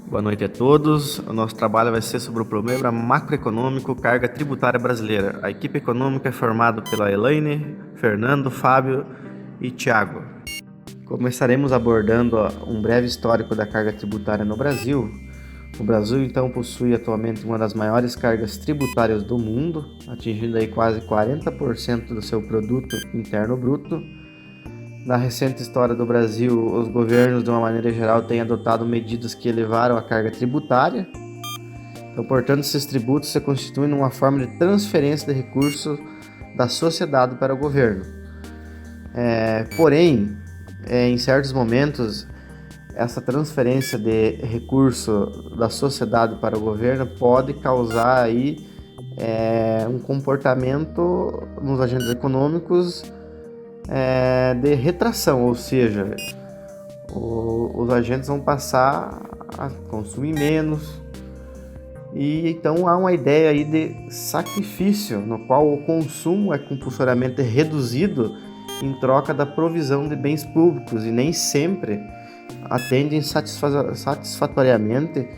Boa noite a todos. O nosso trabalho vai ser sobre o problema macroeconômico carga tributária brasileira. A equipe econômica é formada pela Elaine, Fernando, Fábio e Thiago. Começaremos abordando um breve histórico da carga tributária no Brasil. O Brasil, então, possui atualmente uma das maiores cargas tributárias do mundo, atingindo aí quase 40% do seu produto interno bruto. Na recente história do Brasil, os governos, de uma maneira geral, têm adotado medidas que elevaram a carga tributária. Então, portanto, esses tributos se constituem numa forma de transferência de recursos da sociedade para o governo. Porém, em certos momentos, essa transferência de recurso da sociedade para o governo pode causar aí, um comportamento nos agentes econômicos de retração, ou seja, os agentes vão passar a consumir menos, e então há uma ideia aí de sacrifício, no qual o consumo é compulsoriamente reduzido em troca da provisão de bens públicos e nem sempre atendem satisfatoriamente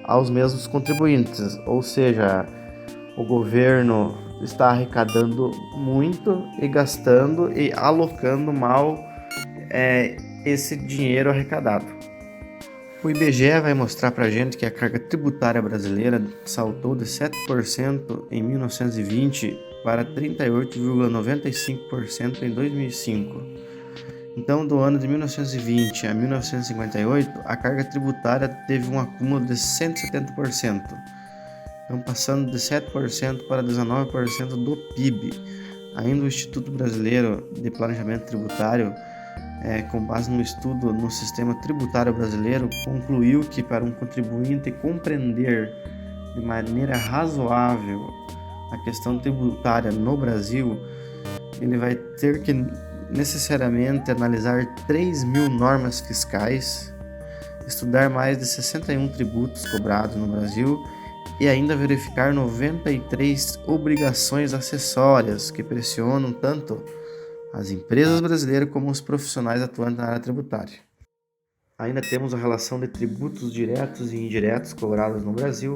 aos mesmos contribuintes, ou seja, o governo está arrecadando muito e gastando e alocando mal esse dinheiro arrecadado. O IBGE vai mostrar para a gente que a carga tributária brasileira saltou de 7% em 1920 para 38,95% em 2005. Então, do ano de 1920 a 1958, a carga tributária teve um acúmulo de 170%. Então, passando de 7% para 19% do PIB. Ainda o Instituto Brasileiro de Planejamento Tributário, com base no estudo no sistema tributário brasileiro, concluiu que para um contribuinte compreender de maneira razoável a questão tributária no Brasil, ele vai ter que necessariamente analisar 3.000 normas fiscais, estudar mais de 61 tributos cobrados no Brasil e ainda verificar 93 obrigações acessórias que pressionam tanto as empresas brasileiras como os profissionais atuantes na área tributária. Ainda temos a relação de tributos diretos e indiretos cobrados no Brasil.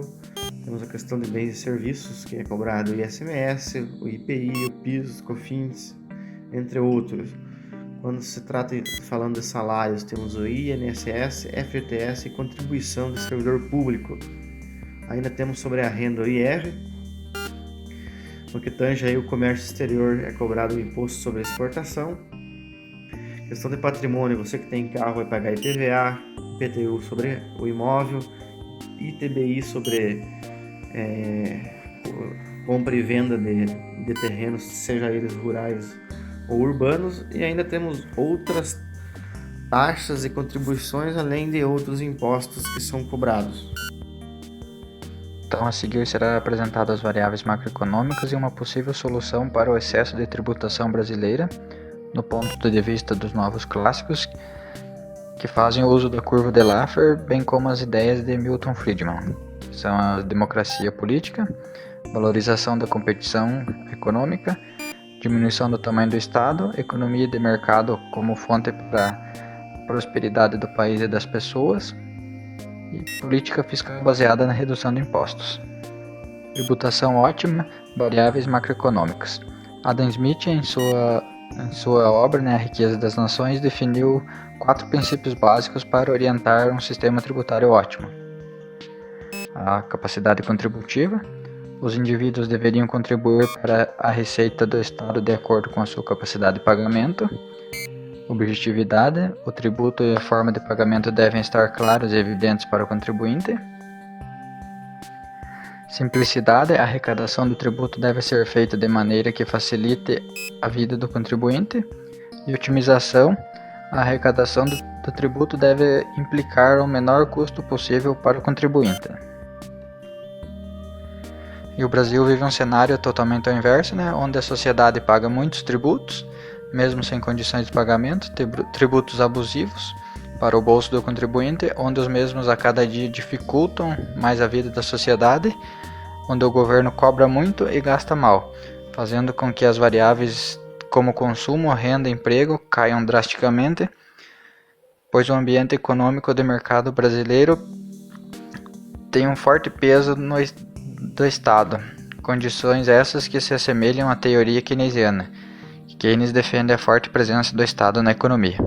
Temos a questão de bens e serviços, que é cobrado o ICMS, o IPI, o PIS, o COFINS, entre outros. Quando se trata, falando de salários, temos o INSS, FGTS e contribuição de servidor público. Ainda temos sobre a renda o IR, no que tange aí o comércio exterior é cobrado o imposto sobre a exportação. Questão de patrimônio, você que tem carro vai pagar IPVA, IPTU sobre o imóvel, ITBI sobre compra e venda de terrenos, seja eles rurais ou urbanos, e ainda temos outras taxas e contribuições, além de outros impostos que são cobrados. Então, a seguir será apresentado as variáveis macroeconômicas e uma possível solução para o excesso de tributação brasileira, no ponto de vista dos novos clássicos, que fazem uso da curva de Laffer, bem como as ideias de Milton Friedman, que são a democracia política, valorização da competição econômica, diminuição do tamanho do Estado, economia de mercado como fonte para a prosperidade do país e das pessoas, e política fiscal baseada na redução de impostos. Tributação ótima, variáveis macroeconômicas. Adam Smith, em sua obra, A Riqueza das Nações, definiu 4 princípios básicos para orientar um sistema tributário ótimo. A capacidade contributiva. Os indivíduos deveriam contribuir para a receita do Estado de acordo com a sua capacidade de pagamento. Objetividade. O tributo e a forma de pagamento devem estar claros e evidentes para o contribuinte. Simplicidade. A arrecadação do tributo deve ser feita de maneira que facilite a vida do contribuinte. E otimização. A arrecadação do tributo deve implicar o menor custo possível para o contribuinte. E o Brasil vive um cenário totalmente ao inverso, onde a sociedade paga muitos tributos, mesmo sem condições de pagamento, tributos abusivos para o bolso do contribuinte, onde os mesmos a cada dia dificultam mais a vida da sociedade, onde o governo cobra muito e gasta mal, fazendo com que as variáveis como consumo, renda e emprego caiam drasticamente, pois o ambiente econômico de mercado brasileiro tem um forte peso do Estado, condições essas que se assemelham à teoria keynesiana, que Keynes defende a forte presença do Estado na economia.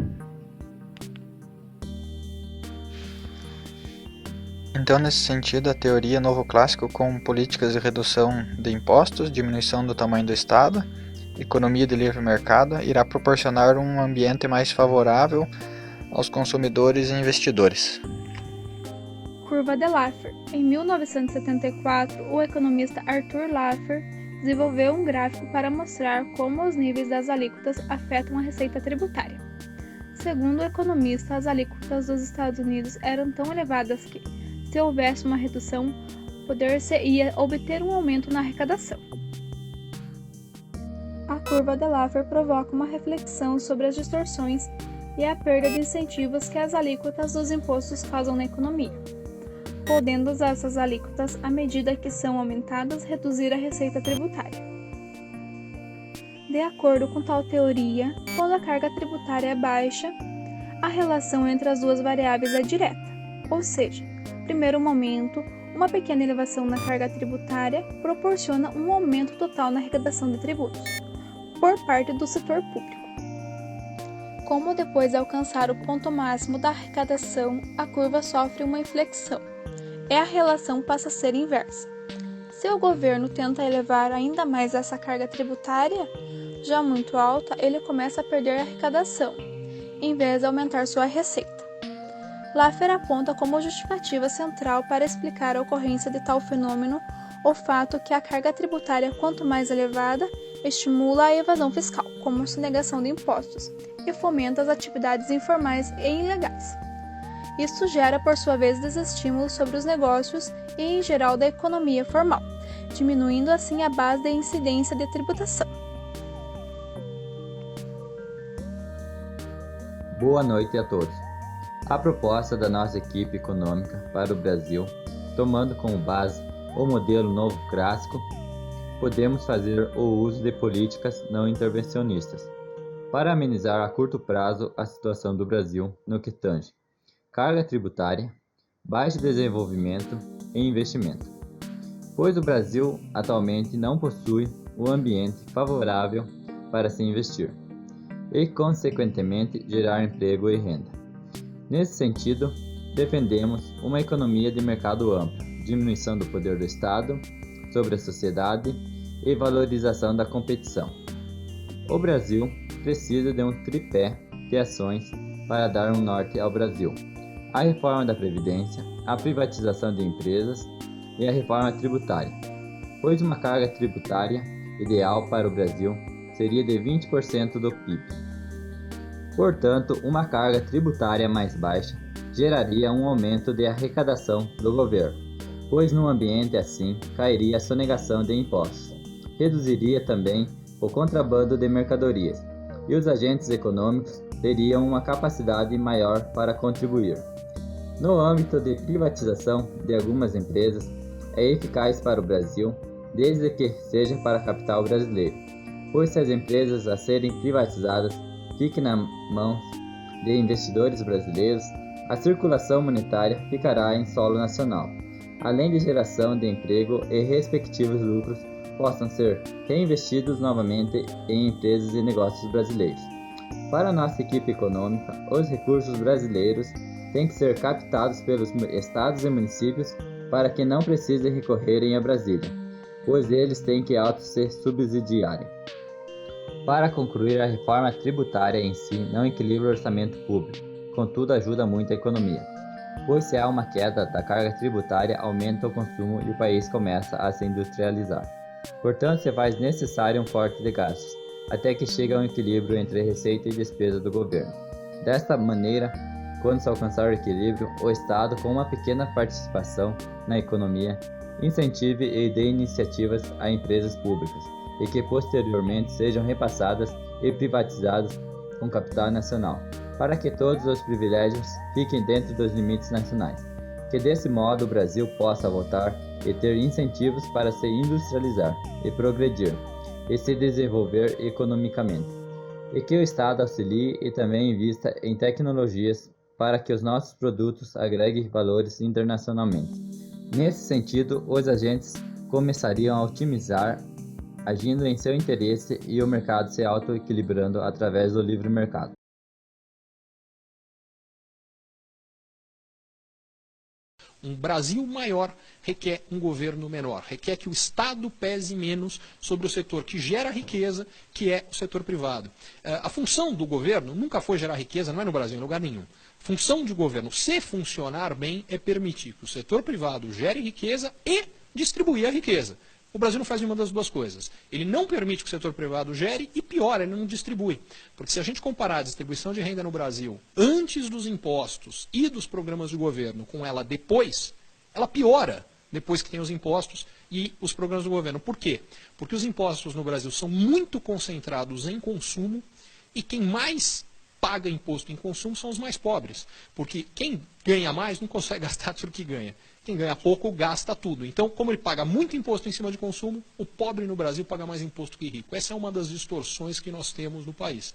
Então, nesse sentido, a teoria novo clássico com políticas de redução de impostos, diminuição do tamanho do Estado, economia de livre mercado, irá proporcionar um ambiente mais favorável aos consumidores e investidores. Curva de Laffer. Em 1974, o economista Arthur Laffer desenvolveu um gráfico para mostrar como os níveis das alíquotas afetam a receita tributária. Segundo o economista, as alíquotas dos Estados Unidos eram tão elevadas que, se houvesse uma redução, poder-se-ia obter um aumento na arrecadação. A curva de Laffer provoca uma reflexão sobre as distorções e a perda de incentivos que as alíquotas dos impostos causam na economia, podendo essas alíquotas, à medida que são aumentadas, reduzir a receita tributária. De acordo com tal teoria, quando a carga tributária é baixa, a relação entre as duas variáveis é direta, ou seja, primeiro momento, uma pequena elevação na carga tributária proporciona um aumento total na arrecadação de tributos, por parte do setor público. Como depois de alcançar o ponto máximo da arrecadação, a curva sofre uma inflexão, e a relação passa a ser inversa. Se o governo tenta elevar ainda mais essa carga tributária, já muito alta, ele começa a perder a arrecadação, em vez de aumentar sua receita. Laffer aponta como justificativa central para explicar a ocorrência de tal fenômeno o fato que a carga tributária, quanto mais elevada, estimula a evasão fiscal, como a sonegação de impostos, e fomenta as atividades informais e ilegais. Isso gera, por sua vez, desestímulo sobre os negócios e, em geral, da economia formal, diminuindo assim a base de incidência de tributação. Boa noite a todos. A proposta da nossa equipe econômica para o Brasil, tomando como base o modelo novo clássico, podemos fazer o uso de políticas não intervencionistas para amenizar a curto prazo a situação do Brasil no que tange carga tributária, baixo desenvolvimento e investimento, pois o Brasil atualmente não possui o ambiente favorável para se investir e, consequentemente, gerar emprego e renda. Nesse sentido, defendemos uma economia de mercado ampla, diminuição do poder do Estado sobre a sociedade e valorização da competição. O Brasil precisa de um tripé de ações para dar um norte ao Brasil: a reforma da Previdência, a privatização de empresas e a reforma tributária, pois uma carga tributária ideal para o Brasil seria de 20% do PIB. Portanto, uma carga tributária mais baixa geraria um aumento de arrecadação do governo, pois num ambiente assim cairia a sonegação de impostos, reduziria também o contrabando de mercadorias e os agentes econômicos teriam uma capacidade maior para contribuir. No âmbito de privatização de algumas empresas, é eficaz para o Brasil, desde que seja para capital brasileiro, pois se as empresas a serem privatizadas fiquem nas mãos de investidores brasileiros, a circulação monetária ficará em solo nacional, além de geração de emprego e respectivos lucros possam ser reinvestidos novamente em empresas e negócios brasileiros. Para nossa equipe econômica, os recursos brasileiros têm que ser captados pelos estados e municípios para que não precisem recorrerem a Brasília, pois eles têm que se subsidiarem. Para concluir, a reforma tributária em si não equilibra o orçamento público, contudo ajuda muito a economia, pois se há uma queda da carga tributária, aumenta o consumo e o país começa a se industrializar. Portanto, se faz necessário um corte de gastos, até que chegue a um equilíbrio entre receita e despesa do governo. Desta maneira, quando se alcançar o equilíbrio, o Estado, com uma pequena participação na economia, incentive e dê iniciativas a empresas públicas, e que posteriormente sejam repassadas e privatizadas com capital nacional, para que todos os privilégios fiquem dentro dos limites nacionais, que desse modo o Brasil possa voltar e ter incentivos para se industrializar e progredir, e se desenvolver economicamente, e que o Estado auxilie e também invista em tecnologias para que os nossos produtos agreguem valores internacionalmente. Nesse sentido, os agentes começariam a otimizar, agindo em seu interesse e o mercado se autoequilibrando através do livre mercado. Um Brasil maior requer um governo menor, requer que o Estado pese menos sobre o setor que gera riqueza, que é o setor privado. A função do governo nunca foi gerar riqueza, não é no Brasil, em lugar nenhum. A função de governo, se funcionar bem, é permitir que o setor privado gere riqueza e distribuir a riqueza. O Brasil não faz nenhuma das duas coisas. Ele não permite que o setor privado gere e, pior, ele não distribui. Porque se a gente comparar a distribuição de renda no Brasil antes dos impostos e dos programas de governo com ela depois, ela piora depois que tem os impostos e os programas do governo. Por quê? Porque os impostos no Brasil são muito concentrados em consumo e quem mais paga imposto em consumo são os mais pobres. Porque quem ganha mais não consegue gastar tudo que ganha. Quem ganha pouco gasta tudo. Então, como ele paga muito imposto em cima de consumo, o pobre no Brasil paga mais imposto que rico. Essa é uma das distorções que nós temos no país.